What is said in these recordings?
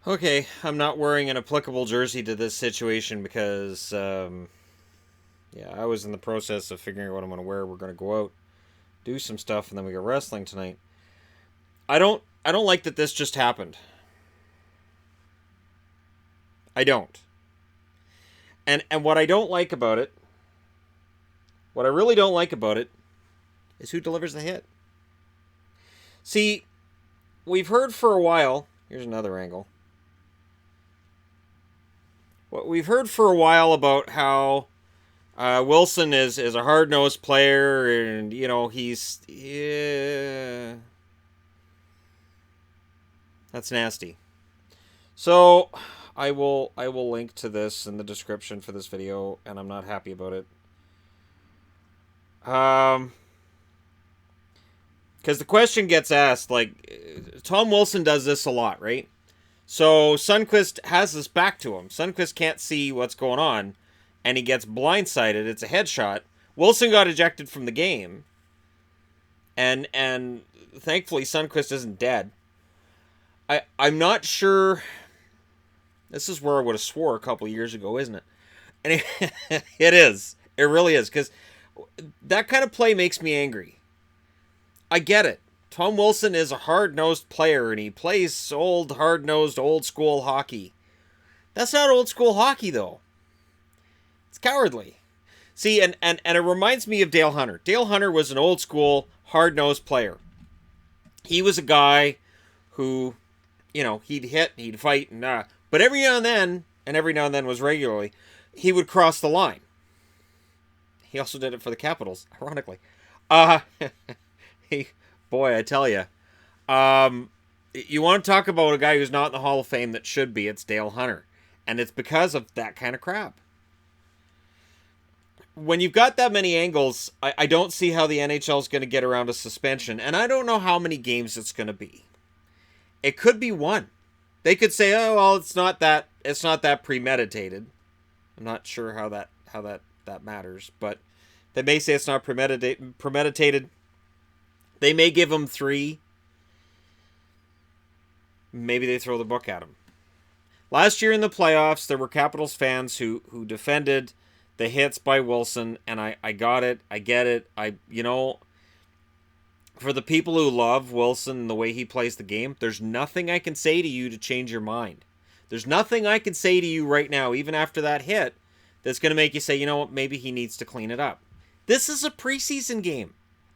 Okay, I'm not wearing an applicable jersey to this situation because, I was in the process of figuring out what I'm going to wear. We're going to go out, do some stuff, and then we got wrestling tonight. I don't like that this just happened. I don't. And what I don't like about it, what I really don't like about it, is who delivers the hit. See, we've heard for a while. Here's another angle. What we've heard for a while about how Wilson is a hard nosed player, and he's that's nasty. So I will link to this in the description for this video, and I'm not happy about it. Because the question gets asked, like, Tom Wilson does this a lot, right? So Sundqvist has his back to him. Sundqvist can't see what's going on, and he gets blindsided. It's a headshot. Wilson got ejected from the game, and thankfully Sundqvist isn't dead. I'm not sure. This is where I would have swore a couple years ago, isn't it? And it is. It really is, because that kind of play makes me angry. I get it. Tom Wilson is a hard-nosed player, and he plays old, hard-nosed, old-school hockey. That's not old-school hockey, though. It's cowardly. See, and it reminds me of Dale Hunter. Dale Hunter was an old-school, hard-nosed player. He was a guy who, he'd hit, he'd fight, but every now and then was regularly, he would cross the line. He also did it for the Capitals, ironically. Boy, I tell you. You want to talk about a guy who's not in the Hall of Fame that should be, it's Dale Hunter. And it's because of that kind of crap. When you've got that many angles, I don't see how the NHL is going to get around a suspension. And I don't know how many games it's going to be. It could be one. They could say, oh, well, it's not that premeditated. I'm not sure how that matters. But they may say it's not premeditated. They may give him 3. Maybe they throw the book at him. Last year in the playoffs, there were Capitals fans who defended the hits by Wilson, and I got it. I get it. For the people who love Wilson and the way he plays the game, there's nothing I can say to you to change your mind. There's nothing I can say to you right now, even after that hit, that's going to make you say, you know what, maybe he needs to clean it up. This is a preseason game.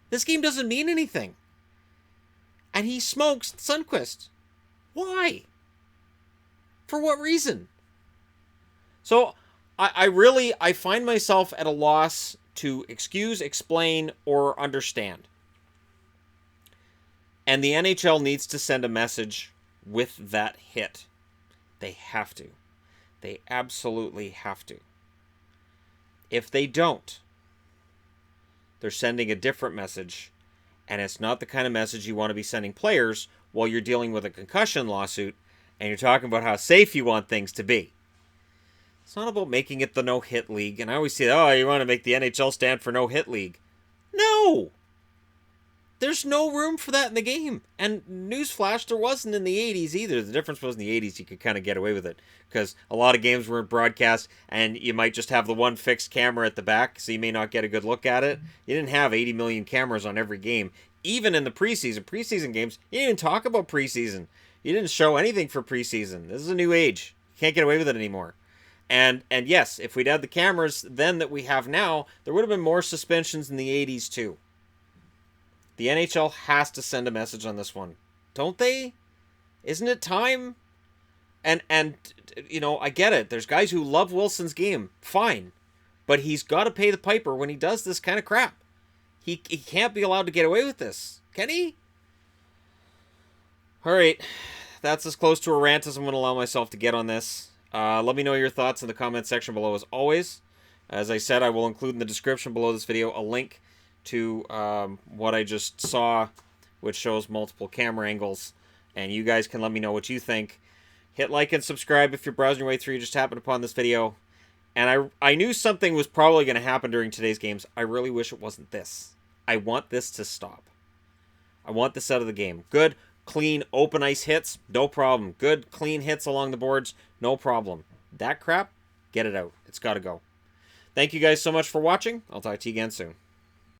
This game doesn't mean anything. And he smokes Sundqvist. Why? For what reason? So I find myself at a loss to excuse, explain, or understand. And the NHL needs to send a message with that hit. They have to. They absolutely have to. If they don't, they're sending a different message, and it's not the kind of message you want to be sending players while you're dealing with a concussion lawsuit and you're talking about how safe you want things to be. It's not about making it the no-hit league, and I always say, oh, you want to make the NHL stand for no-hit league. No! There's no room for that in the game. And newsflash, there wasn't in the 80s either. The difference was in the 80s you could kind of get away with it because a lot of games weren't broadcast and you might just have the one fixed camera at the back so you may not get a good look at it. You didn't have 80 million cameras on every game. Even in the preseason games, you didn't even talk about preseason. You didn't show anything for preseason. This is a new age. You can't get away with it anymore. And yes, if we'd had the cameras then that we have now, there would have been more suspensions in the 80s too. The NHL has to send a message on this one. Don't they? Isn't it time? And I get it. There's guys who love Wilson's game. Fine. But he's got to pay the piper when he does this kind of crap. He can't be allowed to get away with this. Can he? All right. That's as close to a rant as I'm going to allow myself to get on this. Let me know your thoughts in the comment section below as always. As I said, I will include in the description below this video a link to what I just saw, which shows multiple camera angles, and you guys can let me know what you think. Hit like and subscribe if you're browsing your way through, you just happened upon this video. And I knew something was probably going to happen during today's games. I really wish it wasn't this. I want this to stop. I want this out of the game. Good clean, open ice hits, no problem. Good, clean hits along the boards, no problem. That crap, get it out. It's got to go. Thank you guys so much for watching. I'll talk to you again soon.